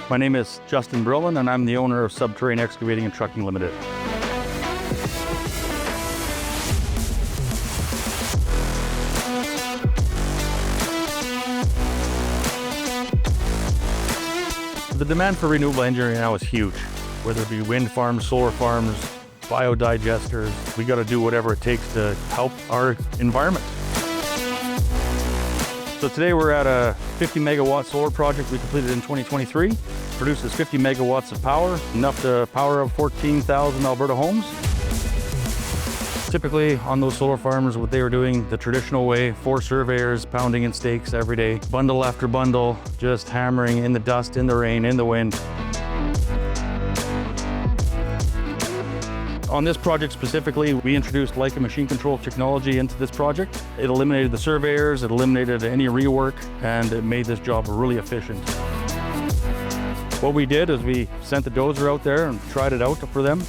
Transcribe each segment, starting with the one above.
My name is Justin Brillin, and I'm the owner of Subterranean Excavating and Trucking Limited. The demand for renewable energy now is huge, whether it be wind farms, solar farms, biodigesters. We got to do whatever it takes to help our environment. So today we're at a 50 megawatt solar project we completed in 2023. Produces 50 megawatts of power, enough to power up 14,000 Alberta homes. Typically on those solar farms, what they were doing the traditional way, 4 surveyors pounding in stakes every day, bundle after bundle, just hammering in the dust, in the rain, in the wind. On this project specifically, we introduced Leica machine control technology into this project. It eliminated the surveyors, it eliminated any rework, and it made this job really efficient. What we did is we sent the dozer out there and tried it out for them,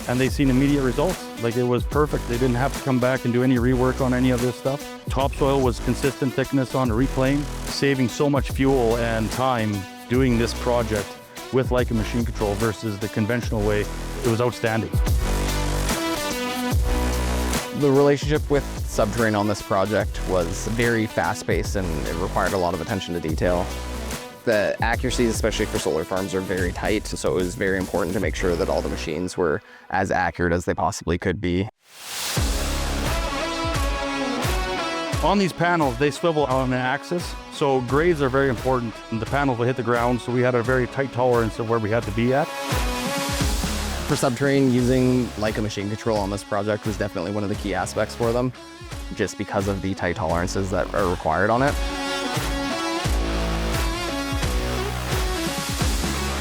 and they seen immediate results. Like, it was perfect. They didn't have to come back and do any rework on any of this stuff. Topsoil was consistent thickness on the reclaim, saving so much fuel and time doing this project with Leica machine control versus the conventional way. It was outstanding. The relationship with Subterranean on this project was very fast-paced, and it required a lot of attention to detail. The accuracies, especially for solar farms, are very tight, so it was very important to make sure that all the machines were as accurate as they possibly could be. On these panels, they swivel on an axis, so grades are very important. The panels will hit the ground, so we had a very tight tolerance of where we had to be at. For Subterranean, using Leica machine control on this project was definitely one of the key aspects for them, just because of the tight tolerances that are required on it.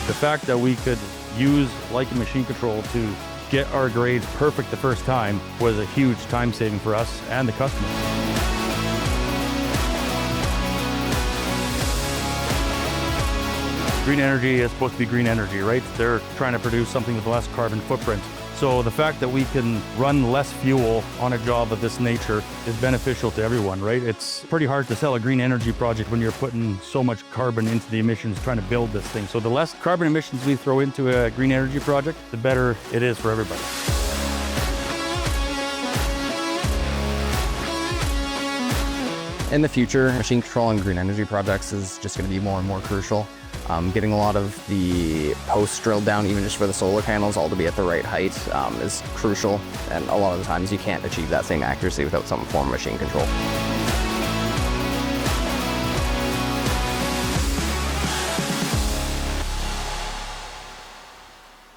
The fact that we could use Leica machine control to get our grades perfect the first time was a huge time saving for us and the customer. Green energy is supposed to be green energy, right? They're trying to produce something with less carbon footprint. So the fact that we can run less fuel on a job of this nature is beneficial to everyone, right? It's pretty hard to sell a green energy project when you're putting so much carbon into the emissions trying to build this thing. So the less carbon emissions we throw into a green energy project, the better it is for everybody. In the future, machine control on green energy projects is just going to be more and more crucial. Getting a lot of the posts drilled down, even just for the solar panels, all to be at the right height is crucial. And a lot of the times you can't achieve that same accuracy without some form of machine control.